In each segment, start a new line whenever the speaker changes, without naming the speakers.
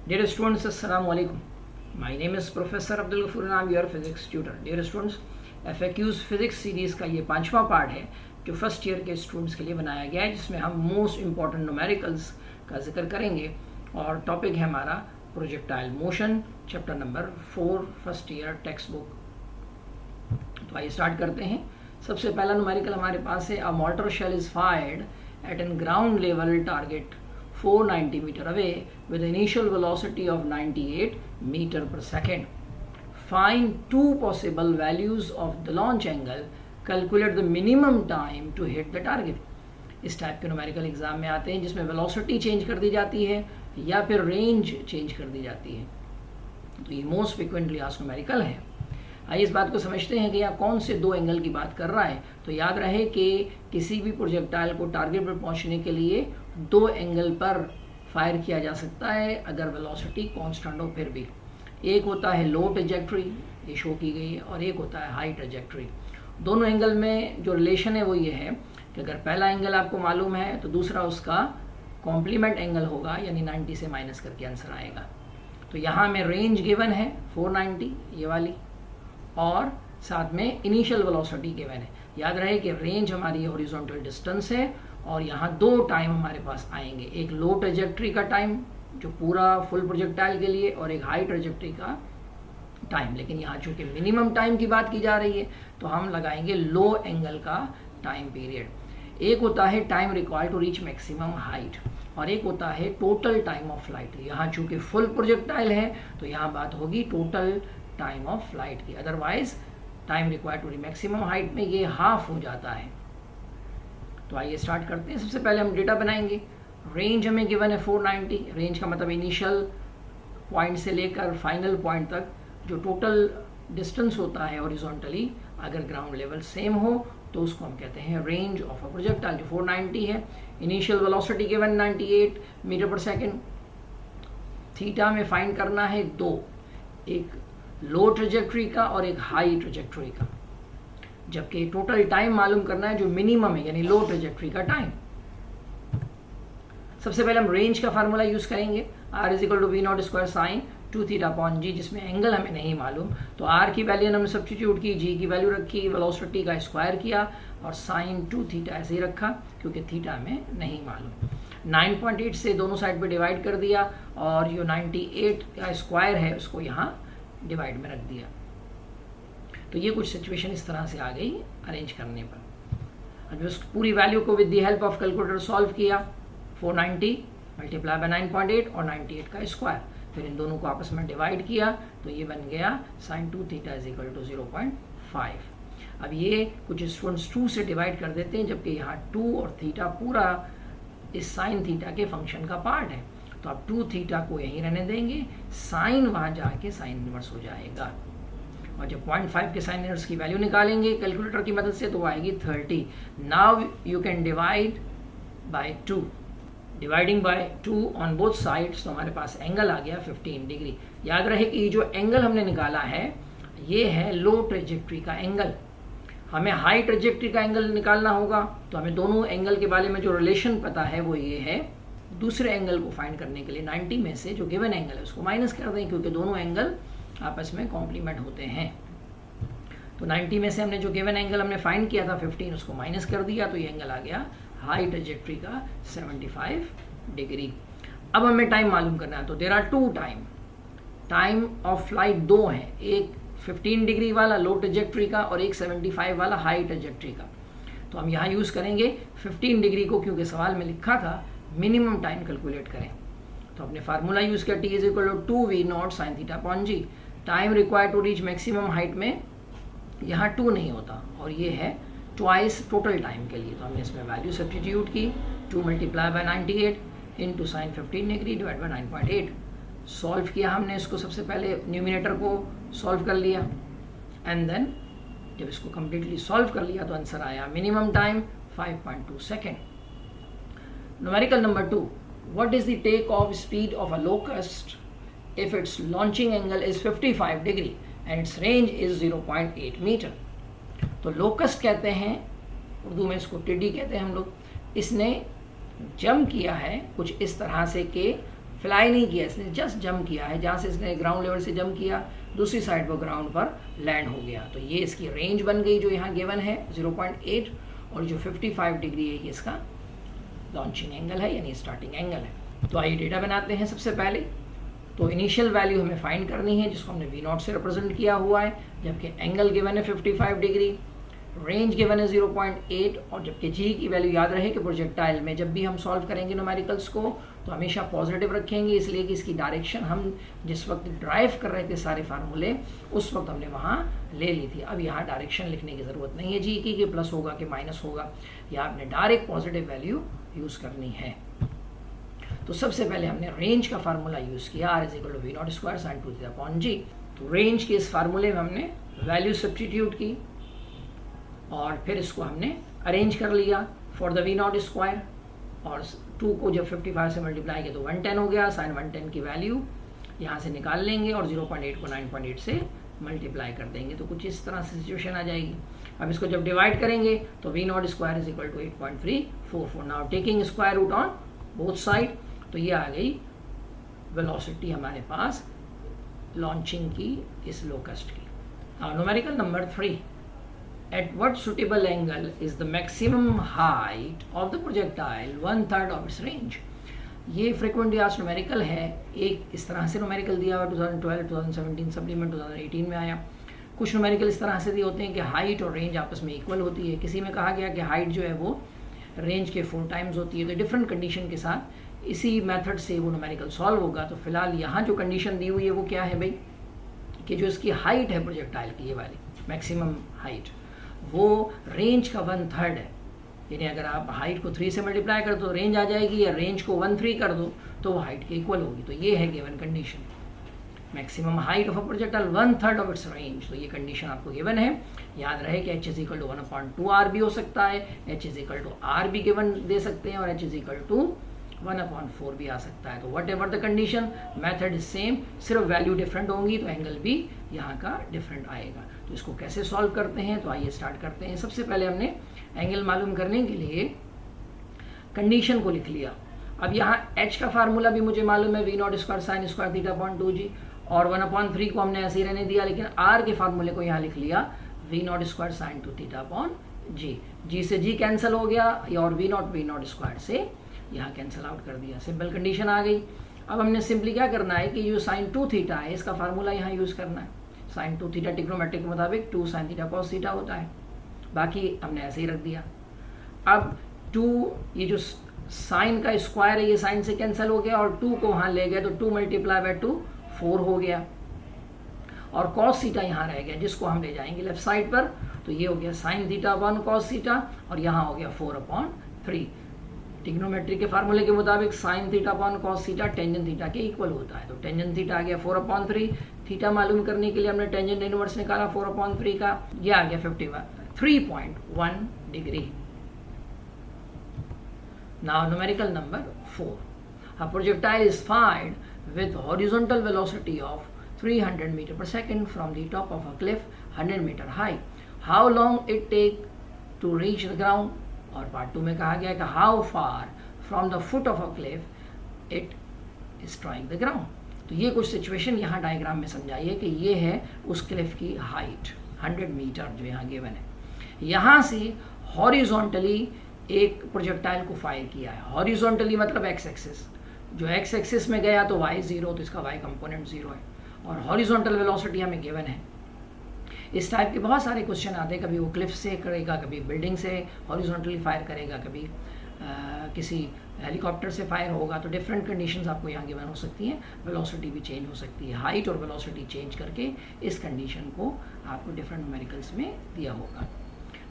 Dear students, Assalamu alaikum. My name is Professor Abdul Ghafoor and I'm your physics tutor. Dear students, FAQs physics series का ये 5वां part है जो first year के students के लिए बनाया गया है, जिसमें हम मोस्ट इम्पॉर्टेंट न्यूमेरिकल्स का जिक्र करेंगे और टॉपिक है हमारा projectile motion, chapter number 4 first year text book. तो आइए स्टार्ट करते हैं। सबसे पहला न्यूमेरिकल हमारे पास है, a mortar shell is fired at an ground level target 490 meter away with initial velocity of 98 meter per second. Find two possible values of the launch angle. Calculate the minimum time to hit the target. इस type के numerical exam में आते हैं जिसमें velocity change कर दी जाती है या फिर रेंज चेंज कर दी जाती है। तो ये मोस्ट फ्रिक्वेंटली आस्क्ड न्यूमेरिकल है। आइए इस बात को समझते हैं कि यहाँ कौन से दो एंगल की बात कर रहा है। तो याद रहे कि किसी भी प्रोजेक्टाइल को टारगेट पर पहुँचने के लिए दो एंगल पर फायर किया जा सकता है अगर वेलोसिटी कांस्टेंट हो। फिर भी एक होता है लो ट्रैजेक्टरी, ये शो की गई है, और एक होता है हाई ट्रैजेक्टरी। दोनों एंगल में जो रिलेशन है वो ये है कि अगर पहला एंगल आपको मालूम है तो दूसरा उसका कॉम्प्लीमेंट एंगल होगा, यानी 90 से माइनस करके आंसर आएगा। तो यहाँ में रेंज गिवन है 490 ये वाली, और साथ में इनिशियल वेलोसिटी गिवन है। याद रहे कि रेंज हमारी हॉरिजॉन्टल डिस्टेंस है और यहाँ दो टाइम हमारे पास आएंगे, एक लो ट्रैजेक्टरी का टाइम जो पूरा फुल प्रोजेक्टाइल के लिए, और एक हाई ट्रैजेक्टरी का टाइम। लेकिन यहाँ चूंकि मिनिमम टाइम की बात की जा रही है तो हम लगाएंगे लो एंगल का टाइम पीरियड। एक होता है time required to reach maximum height और एक होता है टोटल टाइम ऑफ फ्लाइट। यहाँ चूंकि फुल प्रोजेक्टाइल है तो यहाँ बात होगी टोटल टाइम ऑफ फ्लाइट की, otherwise time required to reach maximum height में ये हाफ हो जाता है। तो आइए स्टार्ट करते हैं। सबसे पहले हम डेटा बनाएंगे। रेंज हमें गिवन है 490। रेंज का मतलब इनिशियल पॉइंट से लेकर फाइनल पॉइंट तक जो टोटल डिस्टेंस होता है हॉरिजॉन्टली, अगर ग्राउंड लेवल सेम हो तो उसको हम कहते हैं रेंज ऑफ अ प्रोजेक्टाइल, जो 490 है। Initial velocity given 98 metre per second. Theta में फाइंड करना है दो, एक लो ट्रैजेक्टरी का और एक हाई ट्रैजेक्टरी का, जबकि टोटल टाइम मालूम करना है जो मिनिमम है, यानी लो ट्रैजेक्टरी का टाइम। सबसे पहले हम रेंज का फार्मूला यूज करेंगे, r is equal to v not square sine 2 theta upon g, जिसमें एंगल हमें नहीं मालूम। तो r की वैल्यू हमने सब्स्टिट्यूट की, g की वैल्यू रखी, वेलोसिटी का स्क्वायर किया और साइन 2 थीटा ऐसे ही रखा क्योंकि थीटा हमें नहीं मालूम। 9.8 से दोनों साइड पे डिवाइड कर दिया और जो 98 का स्क्वायर है उसको यहाँ डिवाइड में रख दिया। तो ये कुछ सिचुएशन इस तरह से आ गई अरेंज करने पर। अब उस पूरी वैल्यू को with the help of calculator solve किया, 490 मल्टीप्लाई बाय 9.8 और 98 का स्क्वायर, फिर इन दोनों को आपस में डिवाइड किया तो ये बन गया sine 2 theta is equal to 0.5। अब ये कुछ स्टूडेंट्स 2 से डिवाइड कर देते हैं, जबकि यहाँ 2 और थीटा पूरा इस साइन थीटा के फंक्शन का पार्ट है। तो आप 2 थीटा को यहीं रहने देंगे, साइन वहाँ जाके साइन इनवर्स हो जाएगा। और जब 0.5 के साइन इनवर्स की वैल्यू निकालेंगे कैलकुलेटर की मदद से तो आएगी 30। Now you can divide by 2, dividing by 2 on both sides, तो हमारे पास एंगल आ गया 15 डिग्री। याद रहे कि जो एंगल हमने निकाला है ये है लो ट्रैजेक्टरी का एंगल। हमें हाई ट्रैजेक्टरी का एंगल निकालना होगा तो हमें दोनों एंगल के बारे में जो रिलेशन पता है वो ये है, दूसरे एंगल को फाइंड करने के लिए 90 में से जो गिवन एंगल है उसको माइनस कर दें, क्योंकि दोनों एंगल आपस में कॉम्प्लीमेंट होते हैं। तो 90 में से हमने जो गिवन एंगल हमने फाइंड किया था 15, उसको माइनस कर दिया तो ये एंगल आ गया हाई ट्रैजेक्टरी का 75 डिग्री। अब हमें टाइम मालूम करना है, तो there are 2 time of flight दो हैं, एक 15 डिग्री वाला लो ट्रैजेक्टरी का और एक 75 वाला हाई ट्रैजेक्टरी का। तो हम यहाँ यूज़ करेंगे 15 डिग्री को, क्योंकि सवाल में लिखा था मिनिमम टाइम कैलकुलेट करें। तो अपने फार्मूला यूज़ किया, t is equal to 2 v naught sine theta upon g. Time required to reach maximum height में यहाँ 2 नहीं होता और ये है ट्वाइस टोटल टाइम के लिए। तो हमने इसमें वैल्यू सब्स्टिट्यूट की, 2 multiply by 98 into sine 15 degree divide by 9.8। Solve किया हमने इसको, सबसे पहले न्यूमिनेटर को सॉल्व कर लिया एंड देन जब इसको कम्प्लीटली सॉल्व कर लिया तो आंसर आया minimum time 5.2 second. Numerical number 2, what is the takeoff speed of a locust if its launching angle is 55 degree and its range is 0.8 meter? तो लोकस्ट कहते हैं, उर्दू में इसको टिड्डी कहते हैं हम लोग। इसने जंप किया है कुछ इस तरह से कि फ्लाई नहीं किया, इसने जस्ट जंप किया है, जहाँ से इसने ग्राउंड लेवल से जंप किया दूसरी साइड पर ग्राउंड पर लैंड हो गया। तो ये इसकी रेंज बन गई जो यहाँ गिवन है 0.8, और जो 55 डिग्री है ये इसका लॉन्चिंग एंगल है यानी स्टार्टिंग एंगल है। तो आइए डेटा बनाते हैं। सबसे पहले तो इनिशियल वैल्यू हमें फाइंड करनी है जिसको हमने V0 से रिप्रेजेंट किया हुआ है, जबकि एंगल गिवन है 55 डिग्री, रेंज गिवन है 0.8, और जबकि जी की वैल्यू याद रहे कि प्रोजेक्टाइल में जब भी हम सॉल्व करेंगे न्यूमेरिकल्स को तो हमेशा पॉजिटिव रखेंगे, इसलिए कि इसकी डायरेक्शन हम जिस वक्त ड्राइव कर रहे थे सारे फार्मूले उस वक्त हमने वहाँ ले ली थी। अब यहाँ डायरेक्शन लिखने की ज़रूरत नहीं है जी की कि प्लस होगा कि माइनस होगा, या आपने डायरेक्ट पॉजिटिव वैल्यू यूज़ करनी है। तो सबसे पहले हमने रेंज का फार्मूला यूज़ किया, R = V0² sin 2θ/g। तो रेंज के इस फार्मूले में हमने वैल्यू सब्स्टिट्यूट की और फिर इसको हमने अरेंज कर लिया फॉर द V0², और 2 को जब 55 से मल्टीप्लाई किया तो 110 हो गया। साइन 110 की वैल्यू यहाँ से निकाल लेंगे और 0.8 को 9.8 से मल्टीप्लाई कर देंगे, तो कुछ इस तरह से सिचुएशन आ जाएगी। अब इसको जब डिवाइड करेंगे तो V0² = 8.344। Now taking square root on both side, तो ये आ गई वेलोसिटी हमारे पास लॉन्चिंग की इस लोकस्ट की। Numerical number 3, at what suitable angle is the maximum height of the projectile 1/3 of its range। ये फ्रिक्वेंटली आस्क्ड न्यूमेरिकल है। एक इस तरह से न्यूमेरिकल दिया हुआ 2012, 2017 सप्लीमेंट 2018 में आया। कुछ न्यूमेरिकल इस तरह से दिए होते हैं कि हाइट और रेंज आपस में इक्वल होती है। किसी में कहा गया कि हाइट जो है वो रेंज के 4 टाइम्स होती है। तो डिफरेंट कंडीशन के साथ इसी मेथड से वो न्यूमेरिकल सॉल्व होगा। तो फिलहाल यहाँ जो कंडीशन दी हुई है वो क्या है भाई, कि जो इसकी हाइट है प्रोजेक्टाइल की, ये वाली मैक्सिमम हाइट, वो रेंज का 1/3 है। यानी अगर आप हाइट को 3 से मल्टीप्लाई कर दो तो रेंज आ जाएगी, या रेंज को 1/3 कर दो तो वो हाइट के इक्वल होगी। तो ये है given condition, maximum height of a projectile 1/3 of its range. तो ये कंडीशन आपको गिवन है। याद रहे कि h = 1/2r भी हो सकता है, h = r भी गिवन दे सकते हैं, और h = 1/4 भी आ सकता है। तो what ever the condition, method is same, सिर्फ वैल्यू डिफरेंट होंगी तो एंगल भी यहाँ का डिफरेंट आएगा। तो इसको कैसे सॉल्व करते हैं, तो आइए स्टार्ट करते हैं। सबसे पहले हमने एंगल मालूम करने के लिए कंडीशन को लिख लिया। अब यहाँ h का फार्मूला भी मुझे मालूम है, V0² sin square θ/2g, और 1/3 को हमने ऐसे ही रहने दिया, लेकिन r के फार्मूले को यहाँ लिख लिया V0² sin 2θ/g। g से g कैंसिल हो गया, और V0² से यहाँ कैंसिल आउट कर दिया। सिंपल कंडीशन आ गई। अब हमने सिंपली क्या करना है कि जो sin 2θ है इसका फार्मूला यहाँ यूज़ करना है। sin 2θ ट्रिग्नोमेट्रिक के मुताबिक 2 sin θ cos θ होता है, बाकी हमने ऐसे ही रख दिया। अब 2, ये जो साइन का स्क्वायर है ये साइन से कैंसिल हो गया, और 2 को वहाँ ले गए तो 2 × 2 4 हो गया, और cos θ यहाँ रह गया जिसको हम ले जाएंगे लेफ्ट साइड पर। तो ये हो गया sin θ/1 cos θ, और यहाँ हो गया 4/3। ट्रिग्नोमेट्री के फार्मूले के मुताबिक sin θ/1 cos θ टेंजेंट थीटा के इक्वल होता है। तो टेंजेंट थीटा आ गया 4/3। थीटा मालूम करने के लिए हमने टेंजेंट इनवर्स निकाला 4/3 का, ये आ गया 3.1 degree. Now numerical number 4, a projectile is fired with horizontal velocity of 300 meter per second from the top of a cliff 100 meter high. How long it take to reach the ground? और part 2 में कहा गया कि how far from the foot of a cliff it strike the ground. तो ये कुछ situation यहाँ diagram में समझाइए कि ये है उस क्लिफ की हाइट 100 मीटर जो यहाँ गिवन है। यहाँ से हॉरिजॉन्टली एक प्रोजेक्टाइल को फायर किया है। हॉरिजॉन्टली मतलब एक्स एक्सिस, जो एक्स एक्सिस में गया तो y 0, तो इसका y कंपोनेंट 0 है, और हॉरिजॉन्टल वेलोसिटी हमें गिवन है। इस टाइप के बहुत सारे क्वेश्चन आते हैं, कभी वो क्लिफ से करेगा, कभी बिल्डिंग से हॉरिजॉन्टली फायर करेगा, कभी किसी हेलीकॉप्टर से फायर होगा। तो डिफरेंट कंडीशंस आपको यहाँ गिवन हो सकती हैं, वेलोसिटी भी चेंज हो सकती है। हाइट और वेलोसिटी चेंज करके इस कंडीशन को आपको डिफरेंट न्यूमेरिकल्स में दिया होगा।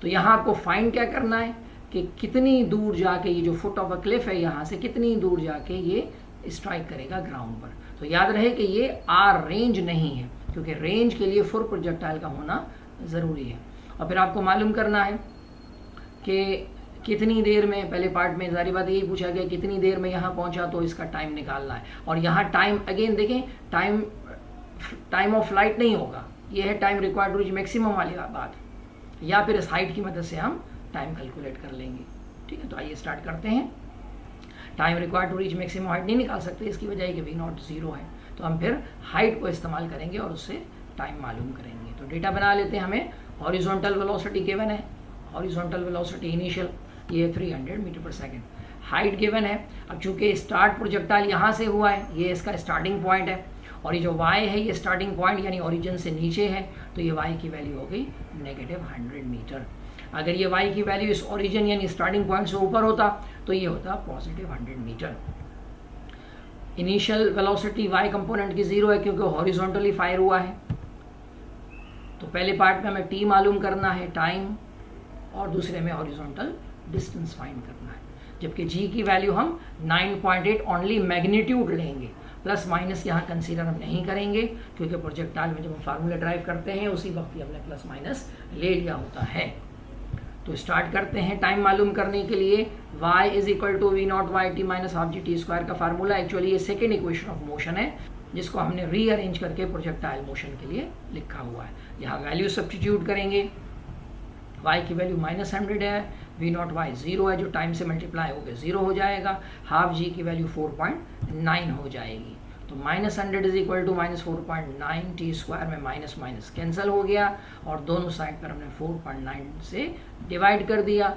तो यहाँ आपको फाइंड क्या करना है कि कितनी दूर जाके ये जो फुट ऑफ अ क्लिफ है यहाँ से कितनी दूर जाके ये स्ट्राइक करेगा ग्राउंड पर। तो याद रहे कि ये आर रेंज नहीं है, क्योंकि रेंज के लिए फुल प्रोजेक्टाइल का होना ज़रूरी है। और फिर आपको मालूम करना है कि कितनी देर में, पहले पार्ट में जारी बात यही पूछा गया कितनी देर में यहाँ पहुँचा, तो इसका टाइम निकालना है। और यहाँ टाइम अगेन देखें, टाइम ऑफ फ्लाइट नहीं होगा, ये है time required to reach maximum वाली बात, या फिर इस हाइट की मदद से हम टाइम कैलकुलेट कर लेंगे। ठीक है, तो आइए स्टार्ट करते हैं। Time required to reach maximum height नहीं निकाल सकते, इसकी वजह है कि वी नॉट 0 है। तो हम फिर हाइट को इस्तेमाल करेंगे और उससे टाइम मालूम करेंगे। तो डेटा बना लेते हैं। हमें हॉरिजॉन्टल वेलोसिटी गिवन है, हॉरिजॉन्टल वेलोसिटी इनिशियल ये 300 metre per second, height given है। अब चूंकि स्टार्ट प्रोजेक्टाइल यहाँ से हुआ है, ये इसका स्टार्टिंग पॉइंट है, और ये जो y है ये स्टार्टिंग पॉइंट यानी ओरिजिन से नीचे है, तो ये y की वैल्यू हो गई -100 मीटर। अगर ये y की वैल्यू इस ओरिजिन यानी स्टार्टिंग पॉइंट से ऊपर होता तो ये होता +100 metre. Initial velocity y component की 0 है क्योंकि हॉरिजॉन्टली फायर हुआ है। तो पहले पार्ट में हमें t मालूम करना है, टाइम, और दूसरे में हॉरिजॉन्टल डिस्टेंस फाइंड करना है। जबकि g की वैल्यू हम 9.8 ओनली मैग्नीट्यूड लेंगे, प्लस माइनस यहाँ कंसीडर हम नहीं करेंगे क्योंकि प्रोजेक्टाइल में जब हम फार्मूला ड्राइव करते हैं उसी वक्त ही हमने प्लस माइनस ले लिया होता है। तो स्टार्ट करते हैं टाइम मालूम करने के लिए। y = v0 yt - half gt² का फार्मूला एक्चुअली ये सेकेंड इक्वेशन ऑफ मोशन है जिसको हमने रीअरेंज करके प्रोजेक्टाइल मोशन के लिए लिखा हुआ है। यहाँ वैल्यू सब्स्टिट्यूट करेंगे, y की वैल्यू -100 है, v0 y 0 है जो टाइम से मल्टीप्लाई होकर 0 हो जाएगा, हाफ g की वैल्यू 4.9 हो जाएगी। तो -100 = -4.9 t² में माइनस माइनस कैंसिल हो गया और दोनों साइड पर हमने 4.9 से डिवाइड कर दिया,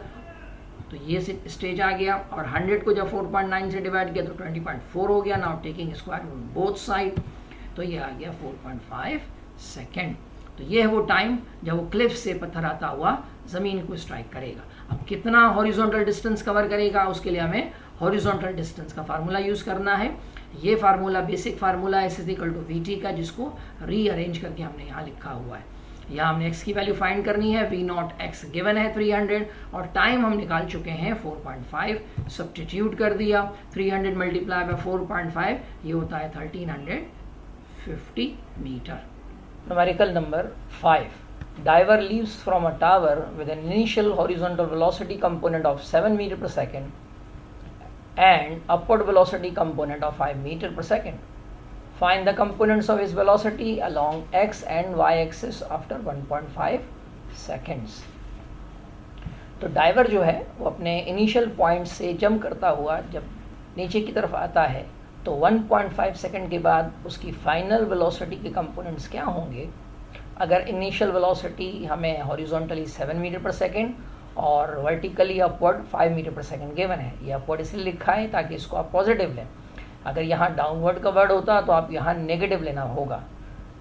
तो ये स्टेज आ गया। और 100 को जब 4.9 से डिवाइड किया तो 20.4 हो गया। Now taking square on both side, तो ये आ गया 4.5 सेकेंड। तो ये है वो टाइम जब वो क्लिफ से पत्थर आता हुआ ज़मीन को स्ट्राइक करेगा। अब कितना हॉरिजॉन्टल डिस्टेंस कवर करेगा उसके लिए हमें हॉरिजॉन्टल डिस्टेंस का फार्मूला यूज़ करना है। ये फार्मूला बेसिक फार्मूला है S = VT का, जिसको रीअरेंज करके हमने यहाँ लिखा हुआ है। यहाँ हमने x की वैल्यू फाइंड करनी है, v0 x गिवन है 300 और टाइम हम निकाल चुके हैं 4.5, सब्स्टिट्यूट कर दिया। 300 × 4.5 ये होता है 1350 metre. Numerical number 5, diver leaps from a tower with an initial horizontal velocity component of 7 meter per second and upward velocity component of 5 meter per second. Find the components of his velocity along x and y axis after 1.5 seconds. तो driver जो है वो अपने initial point से jump करता हुआ जब नीचे की तरफ आता है तो 1.5 सेकंड के बाद उसकी फाइनल वेलोसिटी के कंपोनेंट्स क्या होंगे। अगर इनिशियल वेलोसिटी हमें हॉरिजॉन्टली 7 मीटर पर सेकंड और वर्टिकली अपवर्ड 5 मीटर पर सेकंड गिवन है, ये अपवर्ड इसलिए लिखा है ताकि इसको आप पॉजिटिव लें। अगर यहाँ डाउनवर्ड का वर्ड होता तो आप यहाँ नेगेटिव लेना होगा।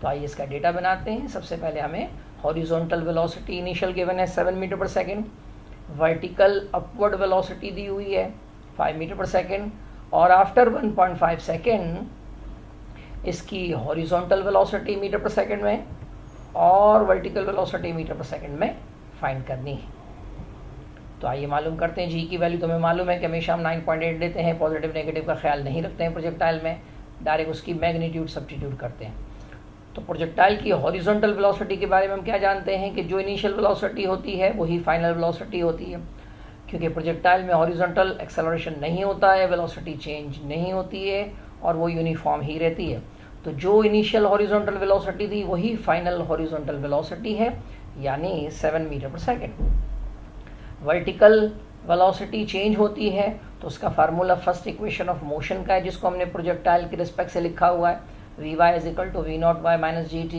तो आइए इसका डेटा बनाते हैं। सबसे पहले हमें हॉरिजॉन्टल वेलोसिटी इनिशियल गिवन है 7 मीटर पर सेकंड, वर्टिकल अपवर्ड वेलोसिटी दी हुई है 5 मीटर पर सेकंड, और आफ्टर 1.5 सेकंड इसकी हॉरिजॉन्टल वेलोसिटी मीटर पर सेकंड में और वर्टिकल वेलोसिटी मीटर पर सेकंड में फाइंड करनी है। तो आइए मालूम करते हैं। जी की वैल्यू तो हमें मालूम है कि हमेशा हम 9.8 लेते हैं, पॉजिटिव नेगेटिव का ख्याल नहीं रखते हैं प्रोजेक्टाइल में, डायरेक्ट उसकी मैग्नीट्यूड सब्स्टिट्यूट करते हैं। तो प्रोजेक्टाइल की हॉरिजॉन्टल वेलोसिटी के बारे में हम क्या जानते हैं कि जो इनिशियल वेलोसिटी होती है वही फाइनल वेलोसिटी होती है, क्योंकि प्रोजेक्टाइल में हॉरिजॉन्टल एक्सेलरेशन नहीं होता है, वेलोसिटी चेंज नहीं होती है और वो यूनिफॉर्म ही रहती है। तो जो इनिशियल हॉरिजॉन्टल वेलोसिटी थी वही फाइनल हॉरिजॉन्टल वेलोसिटी है, यानी 7 metre per second. Vertical velocity change होती है तो उसका formula first equation of motion का है, जिसको हमने प्रोजेक्टाइल के रिस्पेक्ट से लिखा हुआ है, Vy = v0y - gt।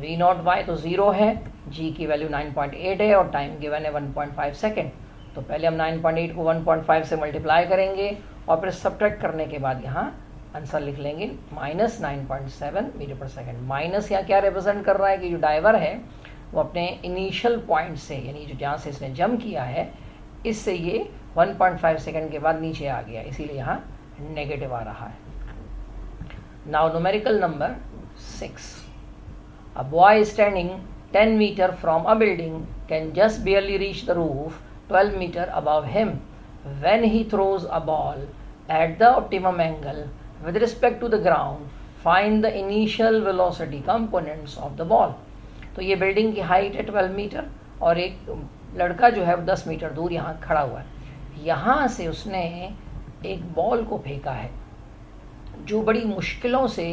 v0y तो 0 है, g की वैल्यू 9.8 है और टाइम गिवन है 1.5 सेकेंड। तो पहले हम 9.8 को 1.5 से मल्टीप्लाई करेंगे और फिर सब्ट्रैक्ट करने के बाद यहाँ आंसर लिख लेंगे -9.7 मीटर पर सेकेंड। माइनस यहाँ क्या रिप्रेजेंट कर रहा है कि जो डाइवर है वो अपने इनिशियल पॉइंट से, यानी जो जहाँ से इसने जंप किया है, इससे ये 1.5 सेकेंड के बाद नीचे आ गया, इसीलिए यहाँ नेगेटिव आ रहा है। Now numerical number 6, a boy standing 10 meter from a building can just barely reach the roof 12 meter above him when he throws a ball at the optimum angle with respect to the ground. Find the initial velocity components of the ball. तो ये building की height है 12 metre और एक लड़का जो है वो 10 मीटर दूर यहाँ खड़ा हुआ है। यहाँ से उसने एक बॉल को फेंका है जो बड़ी मुश्किलों से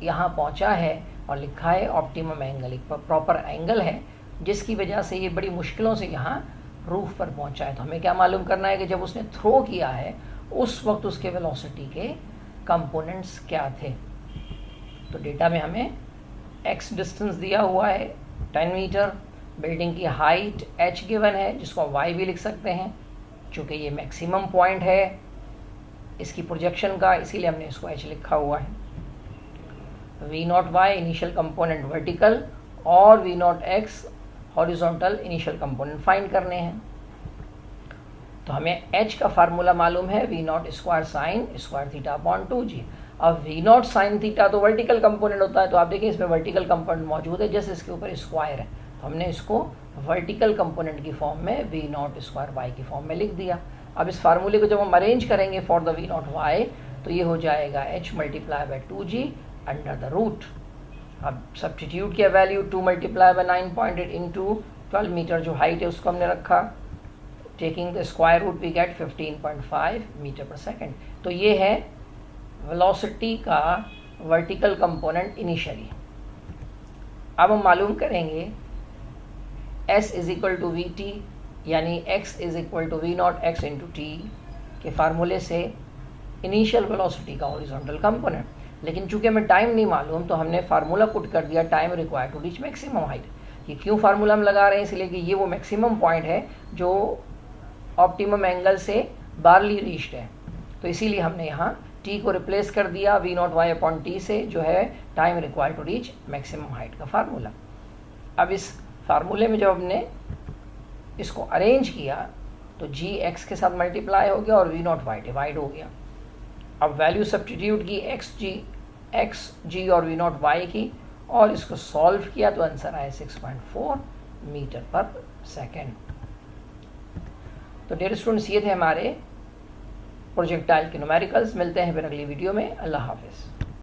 यहाँ पहुँचा है और लिखा है ऑप्टिमम एंगल, एक प्रॉपर एंगल है जिसकी वजह से ये बड़ी मुश्किलों से यहाँ रूफ पर पहुँचा है। तो हमें क्या मालूम करना है कि जब उसने थ्रो किया है उस वक्त उसके वेलोसिटी के कंपोनेंट्स क्या थे। तो डेटा में हमें x डिस्टेंस दिया हुआ है 10 मीटर, बिल्डिंग की हाइट h गिवन है जिसको y भी लिख सकते हैं चूँकि ये मैक्सिमम पॉइंट है इसकी प्रोजेक्शन का, इसीलिए हमने इसको h लिखा हुआ है। v0y इनिशियल कंपोनेंट वर्टिकल और v0x horizontal initial component find करने हैं। तो हमें h का फार्मूला मालूम है v0 square sine square theta upon 2g। अब v0 साइन थीटा तो वर्टिकल कंपोनेंट होता है, तो आप देखिए इसमें वर्टिकल कंपोनेंट मौजूद है, जैसे इसके ऊपर स्क्वायर है तो हमने इसको वर्टिकल कंपोनेंट की फॉर्म में v0 स्क्वायर y की फॉर्म में लिख दिया। अब इस फार्मूले को जब हम अरेंज करेंगे फॉर द v0 y तो ये हो जाएगा h multiply by 2g under the root. अब सब्स्टिट्यूट किया value 2 multiply by 9.8 into 12 metre जो हाइट है उसको हमने रखा, taking the square root we get 15.5 metre per second. तो ये है वेलोसिटी का वर्टिकल कंपोनेंट इनिशियली। अब हम मालूम करेंगे s is equal to v t यानी x is equal to v naught x into t के फार्मूले से इनिशियल वेलोसिटी का हॉरिजॉन्टल कंपोनेंट। लेकिन चूंकि हमें टाइम नहीं मालूम तो हमने फार्मूला पुट कर दिया time required to reach maximum height. ये क्यों फार्मूला हम लगा रहे हैं, इसलिए कि ये वो मैक्सिमम पॉइंट है जो ऑप्टिमम एंगल से बारली रीच्ड है, तो इसीलिए हमने यहाँ t को रिप्लेस कर दिया v0y अपॉन टी से जो है time required to reach maximum height का फार्मूला। अब इस फार्मूले में जब हमने इसको अरेंज किया तो g x के साथ मल्टीप्लाई हो गया और v0y डिवाइड हो गया। अब वैल्यू सब्स्टिट्यूट की x g और v0y की और इसको सॉल्व किया तो आंसर आया 6.4 मीटर पर सेकेंड। तो डियर स्टूडेंट्स ये थे हमारे प्रोजेक्टाइल के न्यूमेरिकल्स। मिलते हैं फिर अगली वीडियो में। अल्लाह हाफिज़।